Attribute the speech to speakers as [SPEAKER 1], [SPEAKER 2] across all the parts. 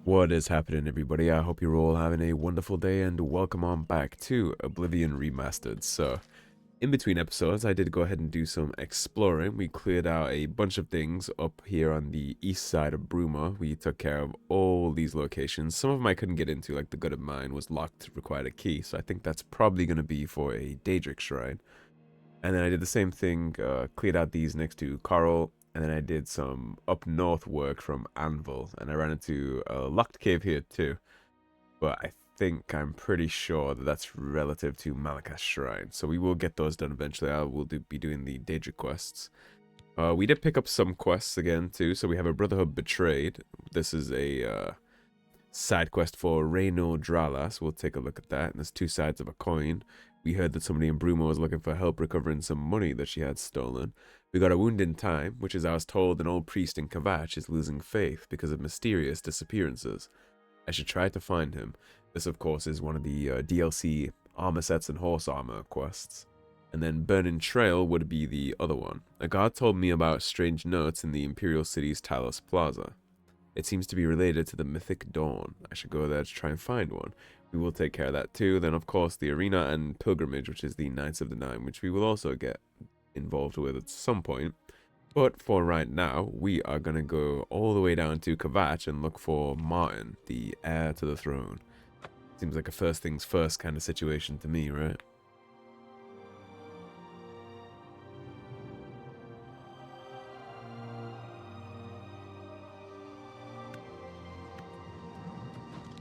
[SPEAKER 1] What is happening, everybody? I hope you're all having a wonderful day and welcome on back to Oblivion Remastered. So, in between episodes, I did go ahead and do some exploring. We cleared out a bunch of things up here on the east side of Bruma. We took care of all these locations. Some of them I couldn't get into, like the Good of Mine was locked, required a key. So I think that's probably going to be for a Daedric shrine. And then I did the same thing, cleared out these next to Coral. And then I did some up north work from Anvil, and I ran into a locked cave here too. But I'm pretty sure that that's relative to Malaka's Shrine. So we will get those done eventually. I will be doing the Daedric quests. We did pick up some quests again too. So we have a Brotherhood Betrayed. This is a side quest for Reno Dralas. We'll take a look at that. And there's two sides of a coin. We heard that somebody in Bruma was looking for help recovering some money that she had stolen. We got a Wound in Time, which is I was told an old priest in Kvatch is losing faith because of mysterious disappearances. I should try to find him. This, of course, is one of the DLC armor sets and horse armor quests. And then Burning Trail would be the other one. A guard told me about strange notes in the Imperial City's Talos Plaza. It seems to be related to the Mythic Dawn. I should go there to try and find one. We will take care of that too. Then, of course, the Arena and Pilgrimage, which is the Knights of the Nine, which we will also get involved with at some point. But for right now, we are going to go all the way down to Kvatch and look for Martin, the heir to the throne. Seems like a first things first kind of situation to me, right?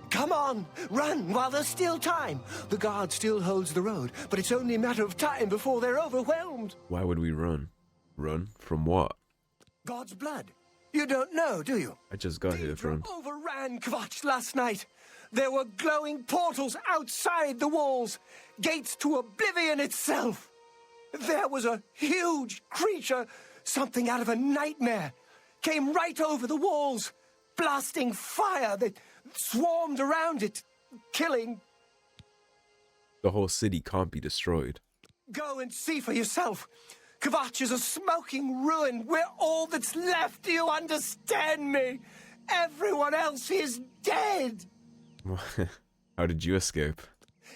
[SPEAKER 2] Come on, run while there's still time. The guard still holds the road, but it's only a matter of time before they're overwhelmed.
[SPEAKER 1] Why would we run? Run from what?
[SPEAKER 2] God's blood. You don't know, do you?
[SPEAKER 1] I just got here from...
[SPEAKER 2] overran Kvatch last night. There were glowing portals outside the walls, gates to Oblivion itself. There was a huge creature, something out of a nightmare, came right over the walls, blasting fire that swarmed around it, killing.
[SPEAKER 1] The whole city can't be destroyed.
[SPEAKER 2] Go and see for yourself. Kvatch is a smoking ruin. We're all that's left. Do you understand me? Everyone else is dead.
[SPEAKER 1] How did you escape?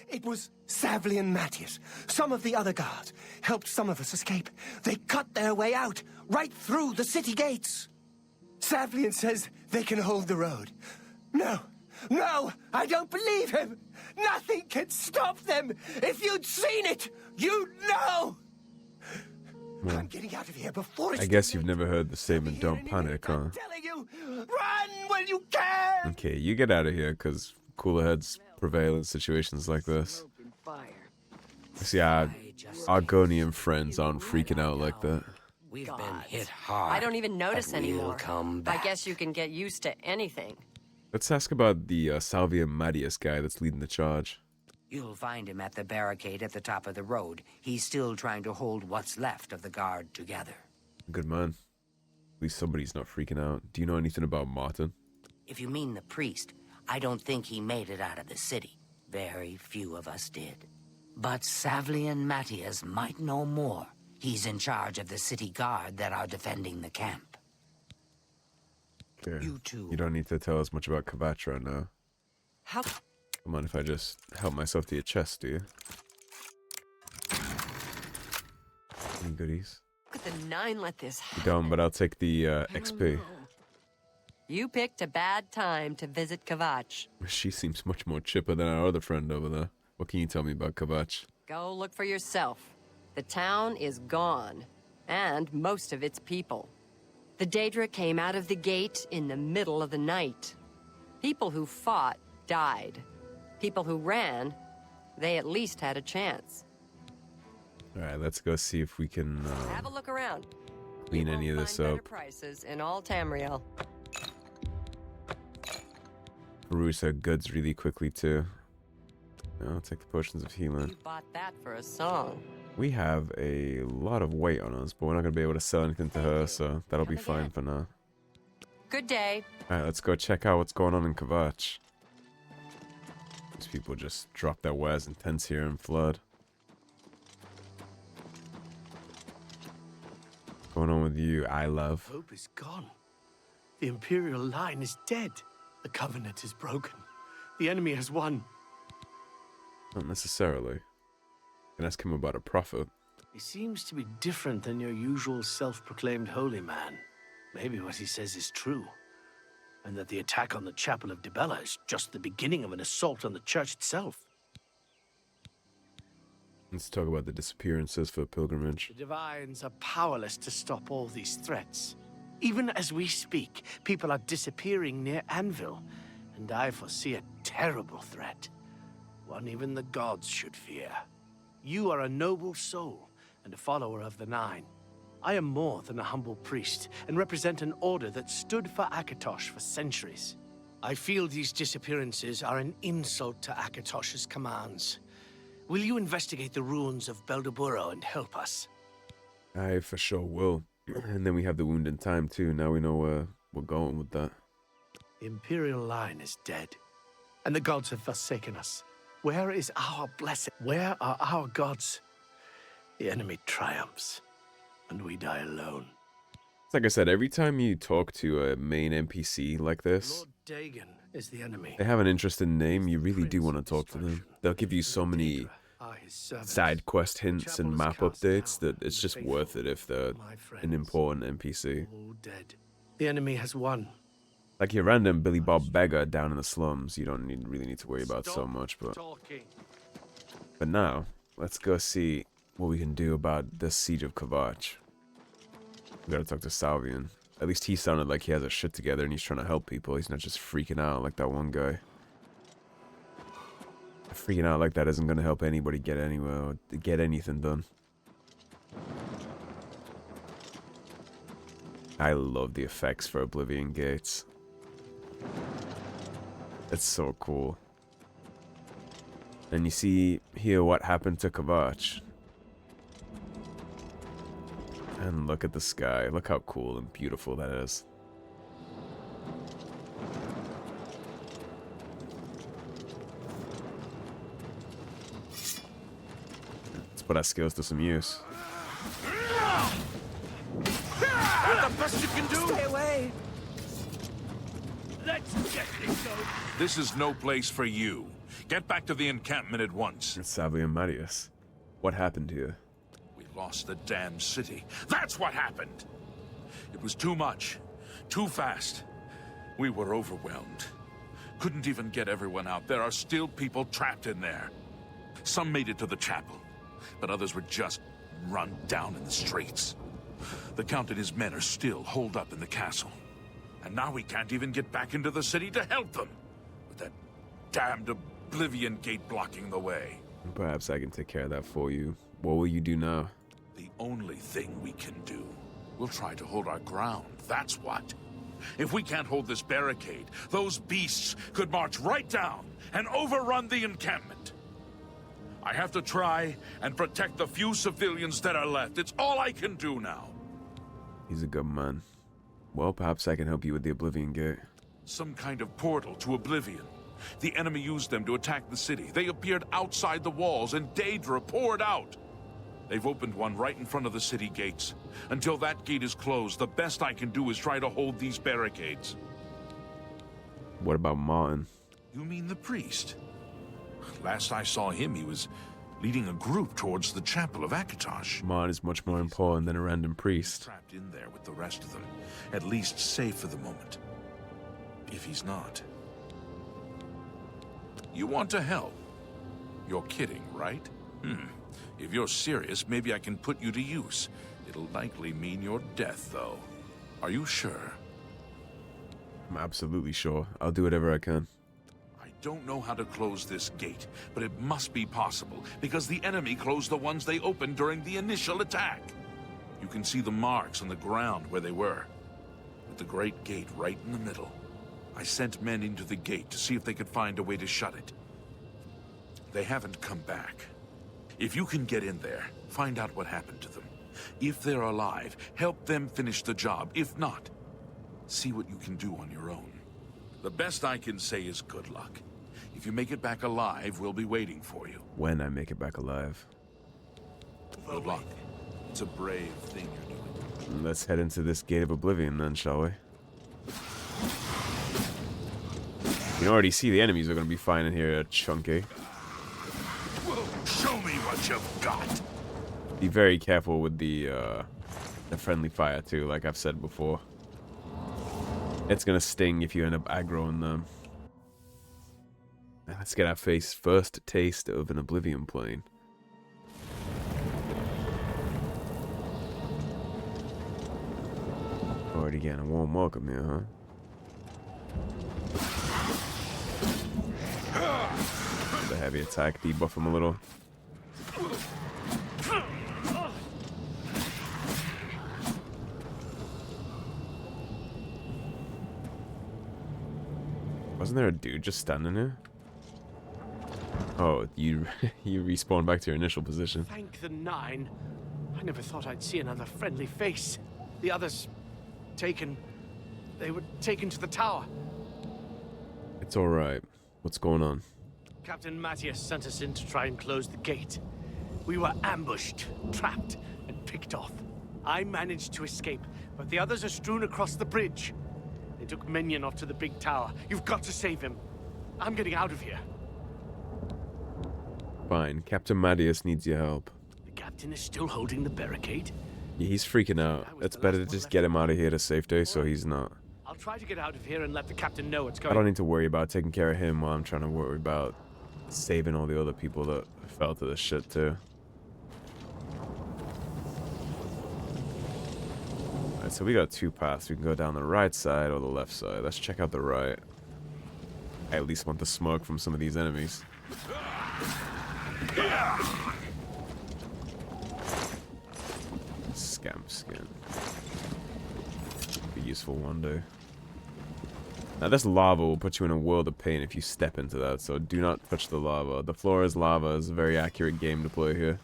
[SPEAKER 2] It was Savlian Matius. Some of the other guards helped some of us escape. They cut their way out, right through the city gates. Savlian says they can hold the road. No, I don't believe him. Nothing can stop them. If you'd seen it, you'd know.
[SPEAKER 1] Well,
[SPEAKER 2] I'm getting out of here before it's
[SPEAKER 1] I guess you've never heard the statement, don't panic, huh?
[SPEAKER 2] I'm telling you, run when you can.
[SPEAKER 1] Okay, you get out of here, because cooler heads prevail in situations like this. See, our Argonian friends aren't freaking out like that.
[SPEAKER 3] We've been hit hard.
[SPEAKER 4] I don't even notice
[SPEAKER 3] but we'll
[SPEAKER 4] anymore.
[SPEAKER 3] come back.
[SPEAKER 4] I guess you can get used to anything.
[SPEAKER 1] Let's ask about the Savlian Matius guy that's leading the charge.
[SPEAKER 3] You'll find him at the barricade at the top of the road. He's still trying to hold what's left of the guard together.
[SPEAKER 1] Good man. At least somebody's not freaking out. Do you know anything about Martin?
[SPEAKER 3] If you mean the priest, I don't think he made it out of the city. Very few of us did. But Savlian Matius might know more. He's in charge of the city guard that are defending the camp.
[SPEAKER 1] Okay.
[SPEAKER 3] You too.
[SPEAKER 1] You don't need to tell us much about Kvatch right now.
[SPEAKER 4] How?
[SPEAKER 1] Come on, if I just help myself to your chest, do you? Any goodies?
[SPEAKER 4] Look at the nine let this
[SPEAKER 1] You
[SPEAKER 4] happen.
[SPEAKER 1] don't, but I'll take the XP.
[SPEAKER 4] You picked a bad time to visit Kvatch.
[SPEAKER 1] She seems much more chipper than our other friend over there. What can you tell me about Kvatch?
[SPEAKER 4] Go look for yourself. The town is gone, and most of its people. The Daedric came out of the gate in the middle of the night. People who fought died. People who ran, they at least had a chance.
[SPEAKER 1] Alright, let's go see if we can
[SPEAKER 4] Have a look around.
[SPEAKER 1] clean
[SPEAKER 4] You
[SPEAKER 1] any of
[SPEAKER 4] won't
[SPEAKER 1] this
[SPEAKER 4] find better
[SPEAKER 1] up.
[SPEAKER 4] prices in all Tamriel.
[SPEAKER 1] Peruse our goods really quickly too. I'll take the potions of healing.
[SPEAKER 4] You bought that for a song.
[SPEAKER 1] We have a lot of weight on us, but we're not going to be able to sell anything to her, so that'll be fine for now.
[SPEAKER 4] Good day.
[SPEAKER 1] Alright, let's go check out what's going on in Kvatch. These people just drop their wares in tents here in Flood. What's going on with you, I love?
[SPEAKER 5] Hope is gone. The Imperial line is dead,
[SPEAKER 2] The Covenant is broken. The enemy has won.
[SPEAKER 1] Not necessarily. Can ask him about a prophet.
[SPEAKER 5] He seems to be different than your usual self-proclaimed holy man. Maybe what he says is true. And that the attack on the Chapel of Dibella is just the beginning of an assault on the church itself.
[SPEAKER 1] Let's talk about the disappearances for pilgrimage.
[SPEAKER 5] The Divines are powerless to stop all these threats. Even as we speak, people are disappearing near Anvil, and I foresee a terrible threat. One even the gods should fear. You are a noble soul, and a follower of the Nine. I am more than a humble priest, and represent an order that stood for Akatosh for centuries. I feel these disappearances are an insult to Akatosh's commands. Will you investigate the ruins of Beldeburo and help us?
[SPEAKER 1] I for sure will. And then we have the wound in time too. Now we know where we're going with that.
[SPEAKER 5] The Imperial line is dead, and the gods have forsaken us. Where is our blessing? Where are our gods? The enemy triumphs, and we die alone.
[SPEAKER 1] Like I said, every time you talk to a main NPC like this,
[SPEAKER 5] Lord Dagon is the enemy.
[SPEAKER 1] they have an interesting name, you really do want to talk to them. They'll give you so many side quest hints and map updates that it's just worth it if they're an important NPC.
[SPEAKER 5] All dead. The enemy has won.
[SPEAKER 1] Like your random Billy Bob beggar down in the slums, you don't really need to worry about so much. But now, let's go see what we can do about the Siege of Kvatch. We gotta talk to Savlian. At least he sounded like he has his shit together and he's trying to help people. He's not just freaking out like that one guy. Freaking out like that isn't gonna help anybody get anywhere or get anything done. I love the effects for Oblivion gates. It's so cool. And you see here what happened to Kvatch. And look at the sky. Look how cool and beautiful that is. Let's put our skills to some use.
[SPEAKER 6] That's the best you can do.
[SPEAKER 2] Stay away!
[SPEAKER 6] Let's get this going. This is no place for you. Get back to the encampment at once.
[SPEAKER 1] It's Savlian Matius. What happened here?
[SPEAKER 6] We lost the damn city. That's what happened. It was too much. Too fast. We were overwhelmed. Couldn't even get everyone out. There are still people trapped in there. Some made it to the chapel, but others were just run down in the streets. The Count and his men are still holed up in the castle. And now we can't even get back into the city to help them, with that damned Oblivion gate blocking the way.
[SPEAKER 1] Perhaps I can take care of that for you. What will you do now?
[SPEAKER 6] The only thing we can do. We'll try to hold our ground, that's what. If we can't hold this barricade, those beasts could march right down and overrun the encampment. I have to try and protect the few civilians that are left. It's all I can do now.
[SPEAKER 1] He's a good man. Well, perhaps I can help you with the Oblivion Gate.
[SPEAKER 6] Some kind of portal to Oblivion. The enemy used them to attack the city. They appeared outside the walls, and Daedra poured out. They've opened one right in front of the city gates. Until that gate is closed, the best I can do is try to hold these barricades.
[SPEAKER 1] What about Martin?
[SPEAKER 6] You mean the priest? Last I saw him, he was leading a group towards the chapel of Akatosh.
[SPEAKER 1] Martin is much more important than a random priest.
[SPEAKER 6] Trapped in there with the rest of them. At least safe for the moment. If he's not. You want to help? You're kidding, right? If you're serious, maybe I can put you to use. It'll likely mean your death, though. Are you sure?
[SPEAKER 1] I'm absolutely sure. I'll do whatever I can.
[SPEAKER 6] I don't know how to close this gate, but it must be possible, because the enemy closed the ones they opened during the initial attack. You can see the marks on the ground where they were, with the great gate right in the middle. I sent men into the gate to see if they could find a way to shut it. They haven't come back. If you can get in there, find out what happened to them. If they're alive, help them finish the job. If not, see what you can do on your own. The best I can say is good luck. If you make it back alive, we'll be waiting for you.
[SPEAKER 1] When I make it back alive.
[SPEAKER 6] Good luck. It's a brave thing you're doing.
[SPEAKER 1] Let's head into this Gate of Oblivion then, shall we? You can already see the enemies are going to be finding here chunky.
[SPEAKER 6] Show me what you've got.
[SPEAKER 1] Be very careful with the friendly fire too, like I've said before. It's going to sting if you end up aggroing them. Now let's get our first taste of an Oblivion plane. Already getting a warm welcome here, huh? The heavy attack, debuff him a little. Wasn't there a dude just standing there? Oh, you respawn back to your initial position.
[SPEAKER 5] Thank the Nine. I never thought I'd see another friendly face. The others taken. They were taken to the tower.
[SPEAKER 1] It's alright. What's going on?
[SPEAKER 5] Captain Matius sent us in to try and close the gate. We were ambushed, trapped, and picked off. I managed to escape, but the others are strewn across the bridge. They took Minion off to the big tower. You've got to save him. I'm getting out of here.
[SPEAKER 1] Fine. Captain Matius needs your help.
[SPEAKER 5] The captain is still holding the barricade.
[SPEAKER 1] Yeah, he's freaking out. It's better to just get him out of here to safety so he's not.
[SPEAKER 5] I'll try to get out of here and let the captain know what's
[SPEAKER 1] I
[SPEAKER 5] going on.
[SPEAKER 1] don't need to worry about taking care of him while I'm trying to worry about saving all the other people that fell to this shit too. Alright, so we got two paths. We can go down the right side or the left side. Let's check out the right. I at least want the smoke from some of these enemies. Scamp skin. Be useful one day. Now this lava will put you in a world of pain if you step into that, so do not touch the lava. The floor is lava is a very accurate game to play here.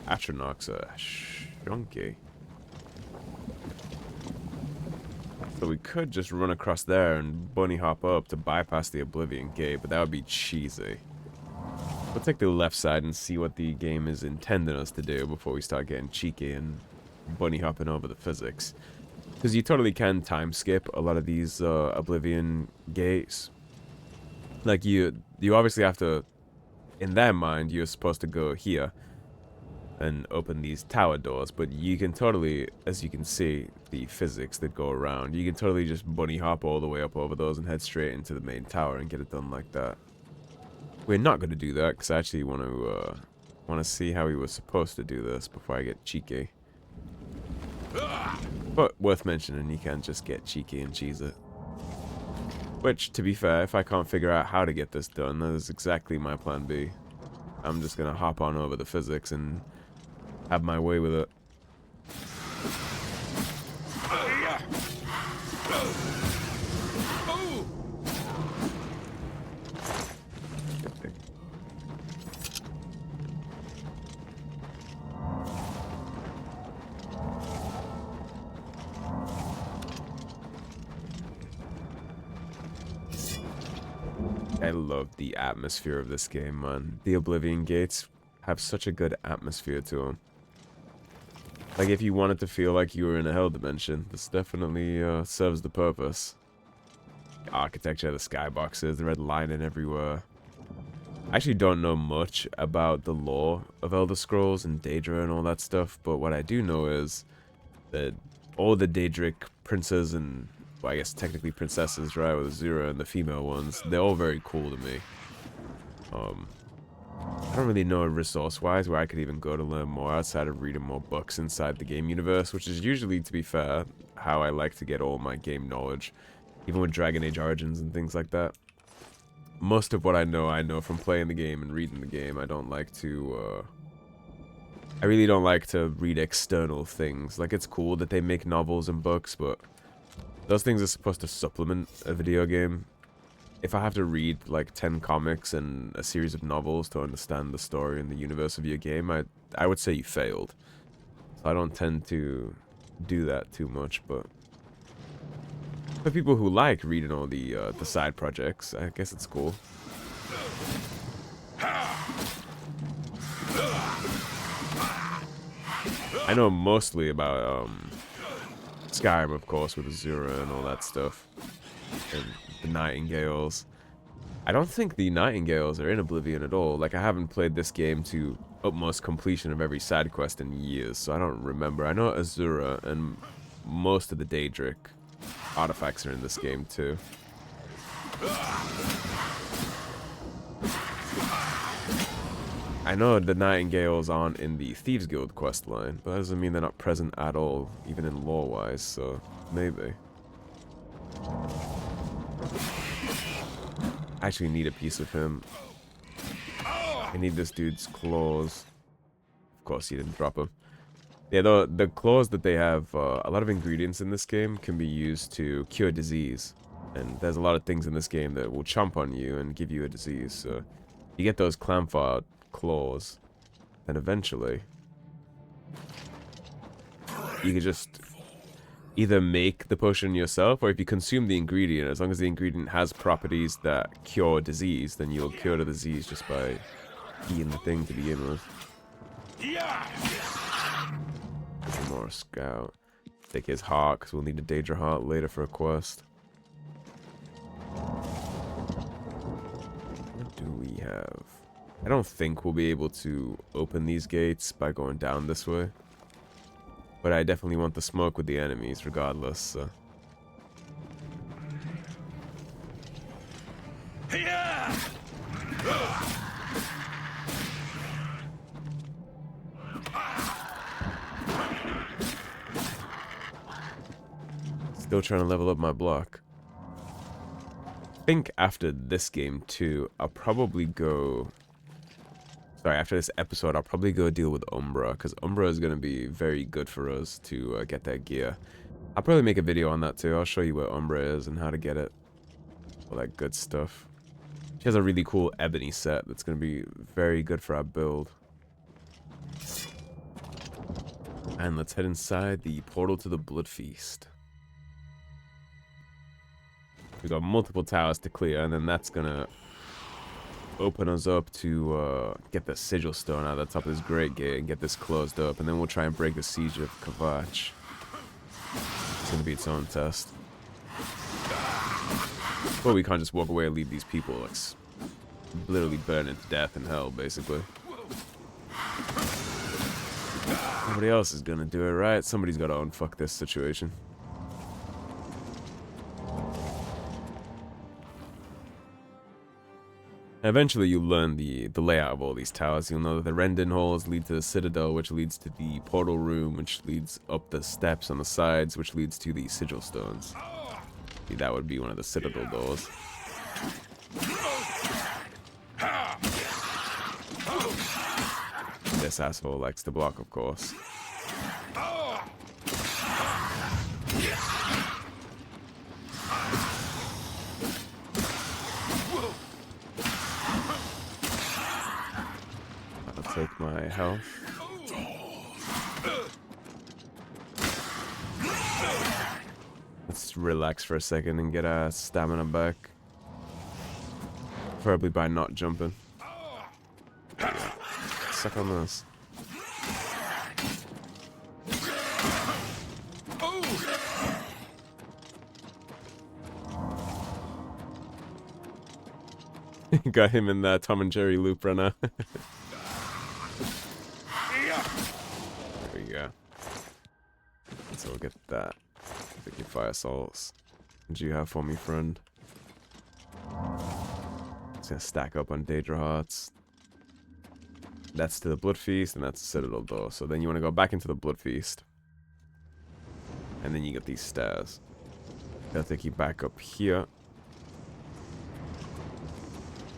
[SPEAKER 1] Atronach's a shunky. So we could just run across there and bunny hop up to bypass the Oblivion Gate, but that would be cheesy. We'll take the left side and see what the game is intending us to do before we start getting cheeky and bunny hopping over the physics. Because you totally can time skip a lot of these Oblivion gates. Like you obviously have to, in their mind, you're supposed to go here and open these tower doors, but you can totally, as you can see, the physics that go around, you can totally just bunny hop all the way up over those and head straight into the main tower and get it done like that. We're not going to do that because I actually want to see how we were supposed to do this before I get cheeky. But worth mentioning, you can't just get cheeky and cheese it. Which, to be fair, if I can't figure out how to get this done, that is exactly my plan B. I'm just going to hop on over the physics and have my way with it. I love the atmosphere of this game, man. The Oblivion Gates have such a good atmosphere to them. Like, if you wanted to feel like you were in a hell dimension, this definitely serves the purpose. The architecture, the skyboxes, the red lining everywhere. I actually don't know much about the lore of Elder Scrolls and Daedra and all that stuff, but what I do know is that all the Daedric princes and, well, I guess technically princesses, right, with Azura and the female ones, they're all very cool to me. I don't really know resource-wise where I could even go to learn more outside of reading more books inside the game universe, which is usually, to be fair, how I like to get all my game knowledge, even with Dragon Age Origins and things like that. Most of what I know from playing the game and reading the game. I don't like to, I really don't like to read external things. Like, it's cool that they make novels and books, but those things are supposed to supplement a video game. If I have to read like 10 comics and a series of novels to understand the story and the universe of your game, I would say you failed. So I don't tend to do that too much, but for people who like reading all the side projects, I guess it's cool. I know mostly about Skyrim, of course, with Azura and all that stuff, and the Nightingales. I don't think the Nightingales are in Oblivion at all. Like, I haven't played this game to utmost completion of every side quest in years, so I don't remember. I know Azura and most of the Daedric artifacts are in this game too. I know the Nightingales aren't in the Thieves Guild questline, but that doesn't mean they're not present at all, even in lore-wise, so maybe. I actually need a piece of him. I need this dude's claws. Of course, he didn't drop them. Yeah, the claws that they have, a lot of ingredients in this game can be used to cure disease. And there's a lot of things in this game that will chomp on you and give you a disease. So you get those clamphar claws, and eventually you can just either make the potion yourself, or if you consume the ingredient, as long as the ingredient has properties that cure disease, then you'll cure the disease just by eating the thing to begin with. One more scout. Take his heart, because we'll need a Daedra heart later for a quest. What do we have? I don't think we'll be able to open these gates by going down this way. But I definitely want the smoke with the enemies regardless, so. Still trying to level up my block. I think after this game too, I'll probably go... Sorry, after this episode, I'll probably go deal with Umbra, because Umbra is going to be very good for us to get that gear. I'll probably make a video on that too. I'll show you where Umbra is and how to get it. All that good stuff. She has a really cool ebony set that's going to be very good for our build. And let's head inside the portal to the Blood Feast. We got multiple towers to clear, and then that's going to open us up to get the sigil stone out of the top of this great gate and get this closed up, and then we'll try and break the siege of Kvatch. It's gonna be its own test. But we can't just walk away and leave these people like literally burning to death in hell, basically. Nobody else is gonna do it, right? Somebody's gotta unfuck this situation. Eventually you'll learn the layout of all these towers. You'll know that the Rendon halls lead to the Citadel, which leads to the portal room, which leads up the steps on the sides, which leads to the sigil stones. See, that would be one of the Citadel doors. This asshole likes to block, of course. Take my health. Let's relax for a second and get our stamina back. Preferably by not jumping. Yeah. Suck on this. Got him in that Tom and Jerry loop right now. There we go. So we'll get that. Take your fire salts. What do you have for me, friend? It's gonna stack up on Daedra hearts. That's to the Blood Feast, and that's the Citadel door. So then you want to go back into the Blood Feast. And then you get these stairs. They'll take you back up here.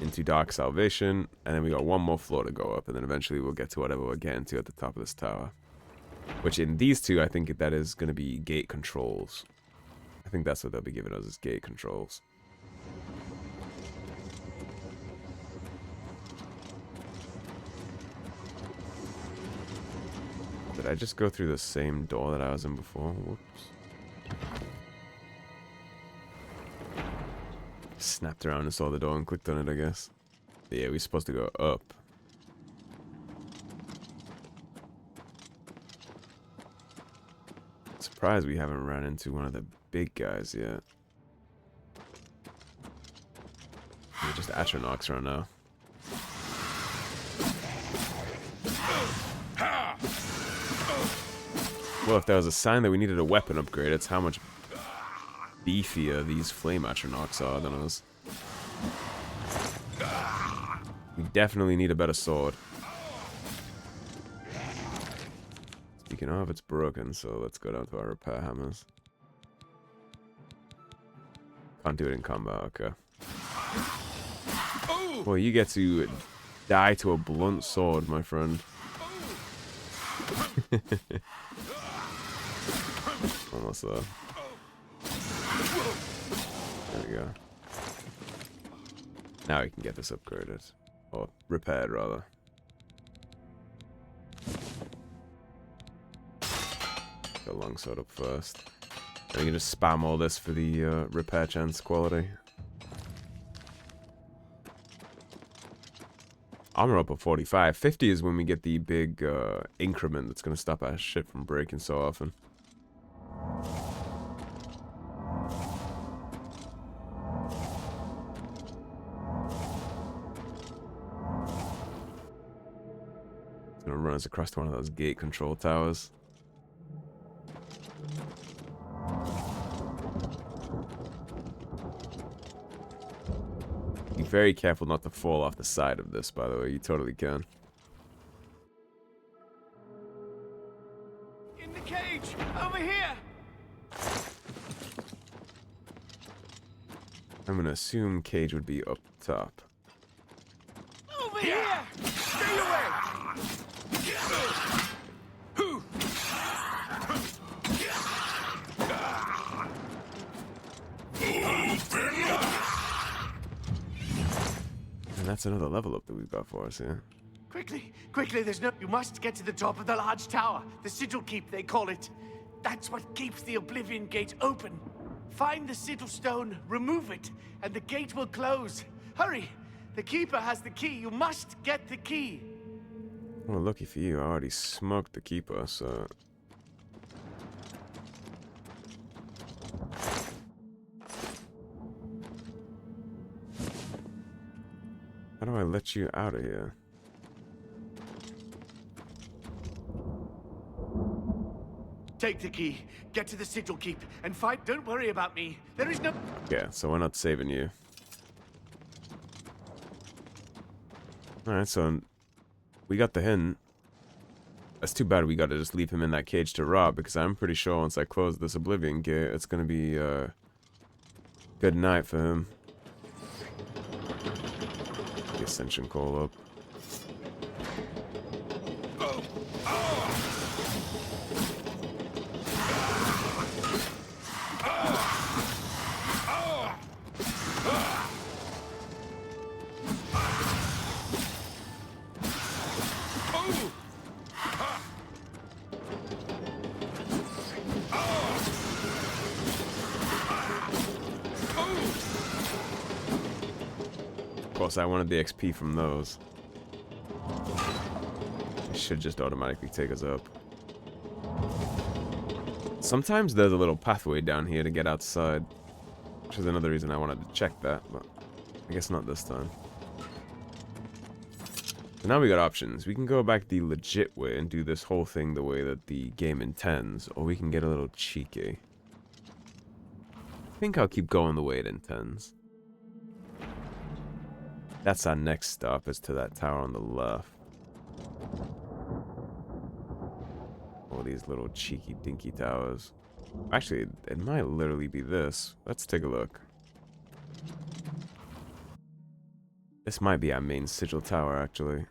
[SPEAKER 1] Into Dark Salvation, and then we got one more floor to go up, and then eventually we'll get to whatever we're getting to at the top of this tower. Which in these two, I think that is going to be gate controls. I think that's what they'll be giving us, is gate controls. Did I just go through the same door that I was in before? Whoops. Snapped around and saw the door and clicked on it, I guess. But yeah, we're supposed to go up. surprised we haven't run into one of the big guys yet. They're just Atronachs right now. Well, if there was a sign that we needed a weapon upgrade, it's how much beefier these flame Atronachs are than us. We definitely need a better sword. Speaking of, it's broken, so let's go down to our repair hammers. Can't do it in combat, okay. Well, you get to die to a blunt sword, my friend. Almost there. There we go. Now we can get this upgraded. Or repaired, rather. Go longsword up first. Then you can just spam all this for the repair chance quality. Armor up at 45. 50 is when we get the big increment that's going to stop our shit from breaking so often. It's going to run us across to one of those gate control towers. Be very careful not to fall off the side of this, by the way. You totally can.
[SPEAKER 5] In the cage! Over here!
[SPEAKER 1] I'm going to assume cage would be up top.
[SPEAKER 5] Over here! Stay away!
[SPEAKER 1] And that's another level up that we've got for us, yeah?
[SPEAKER 5] Quickly, quickly, there's no... You must get to the top of the large tower. The sigil keep, they call it. That's what keeps the Oblivion Gate open. Find the sigil stone, remove it, and the gate will close. Hurry! The keeper has the key. You must get the key.
[SPEAKER 1] Well, lucky for you, I already smoked the keeper, so... How do I let you out of here?
[SPEAKER 5] Take the key, get to the sigil keep, and fight. Don't worry about me. There is no...
[SPEAKER 1] Yeah, so we're not saving you. Alright, so... we got the hint. That's too bad we gotta just leave him in that cage to rot, because I'm pretty sure once I close this Oblivion Gate, it's gonna be, good night for him. The Ascension call up. Of course, I wanted the XP from those. It should just automatically take us up. Sometimes there's a little pathway down here to get outside, which is another reason I wanted to check that, but I guess not this time. So now we got options. We can go back the legit way and do this whole thing the way that the game intends, or we can get a little cheeky. I think I'll keep going the way it intends. That's our next stop, is to that tower on the left. All these little cheeky dinky towers. Actually, it might literally be this. Let's take a look. This might be our main sigil tower, actually.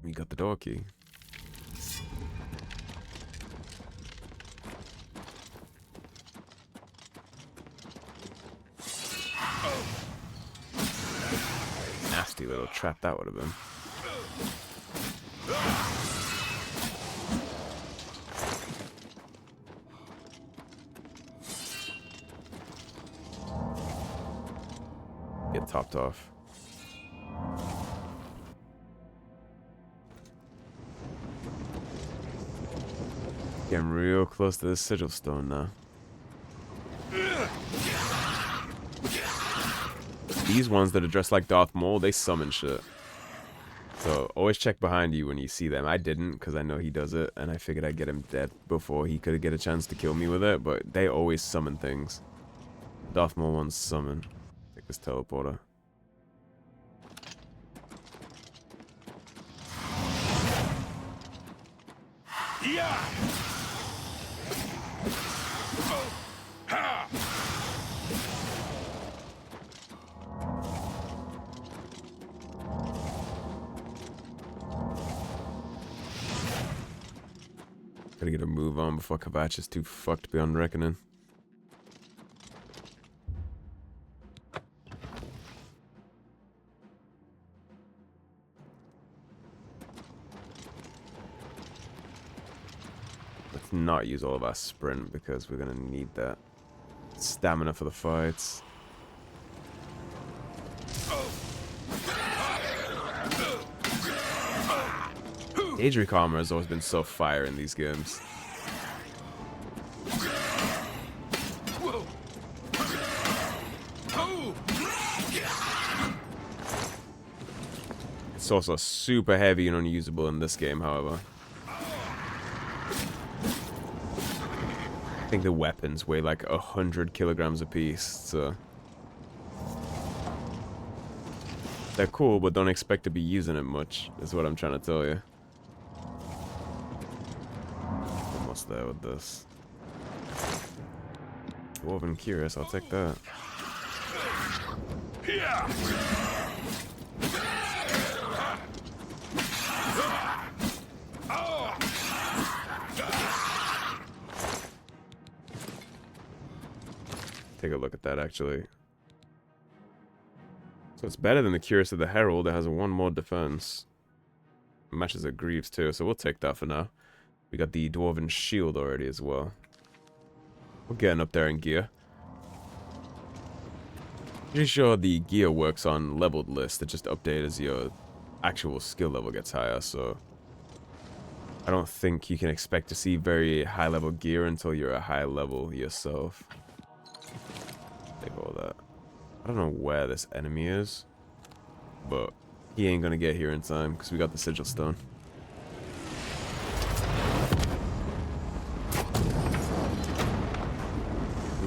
[SPEAKER 1] We got the door key. Nasty little trap that would have been. Get topped off. Getting real close to the sigil stone now. These ones that are dressed like Darth Maul, they summon shit. So always check behind you when you see them. I didn't because I know he does it, and I figured I'd get him dead before he could get a chance to kill me with it, but they always summon things. Darth Maul ones summon. Take this teleporter.
[SPEAKER 6] Yeah. Ha.
[SPEAKER 1] Gotta get a move on before Kvatch is too fucked beyond reckoning. Let's not use all of our sprint because we're gonna need that stamina for the fights. Daedric armor has always been so fire in these games. It's also super heavy and unusable in this game, however. I think the weapons weigh like 100 kilograms apiece, so... They're cool, but don't expect to be using it much, is what I'm trying to tell you. Almost there with this. Dwarven Curious, I'll take that. Take a look at that, actually. So it's better than the Curious of the Herald. It has one more defense. Matches at Greaves too, so we'll take that for now. We got the Dwarven Shield already as well. We're getting up there in gear. Pretty sure the gear works on leveled lists. It just updates as your actual skill level gets higher, so... I don't think you can expect to see very high level gear until you're a high level yourself. Take all that. I don't know where this enemy is, but he ain't gonna get here in time because we got the sigil stone.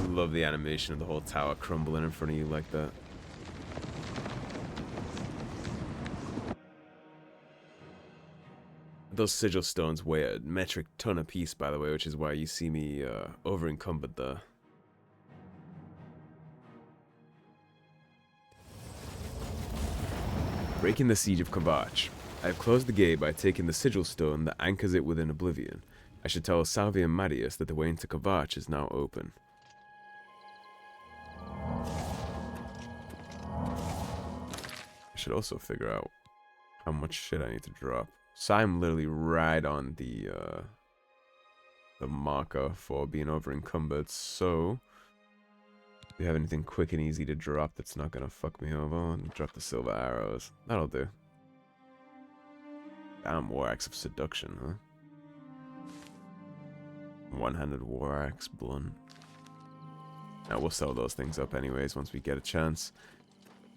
[SPEAKER 1] Love the animation of the whole tower crumbling in front of you like that. Those sigil stones weigh a metric ton apiece, by the way, which is why you see me over encumbered there. Breaking the siege of Kvatch. I have closed the gate by taking the sigil stone that anchors it within Oblivion. I should tell Savlian Matius that the way into Kvatch is now open. I should also figure out how much shit I need to drop. So I'm literally right on the marker for being over encumbered, so... Do you have anything quick and easy to drop that's not gonna fuck me over? And drop the silver arrows. That'll do. Damn, War Axe of Seduction, huh? One-handed War Axe, blunt. Now we'll sell those things up anyways once we get a chance.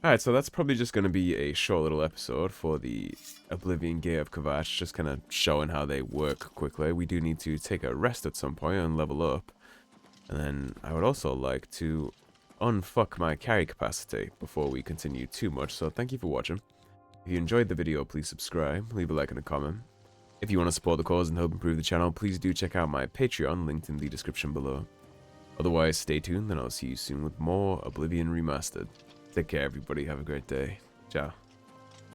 [SPEAKER 1] Alright, so that's probably just gonna be a short little episode for the Oblivion Gate of Kvatch, just kind of showing how they work quickly. We do need to take a rest at some point and level up. And then I would also like to unfuck my carry capacity before we continue too much, so thank you for watching. If you enjoyed the video, please subscribe, leave a like and a comment. If you want to support the cause and help improve the channel, please do check out my Patreon, linked in the description below. Otherwise, stay tuned and I'll see you soon with more Oblivion Remastered. Take care everybody, have a great day. Ciao.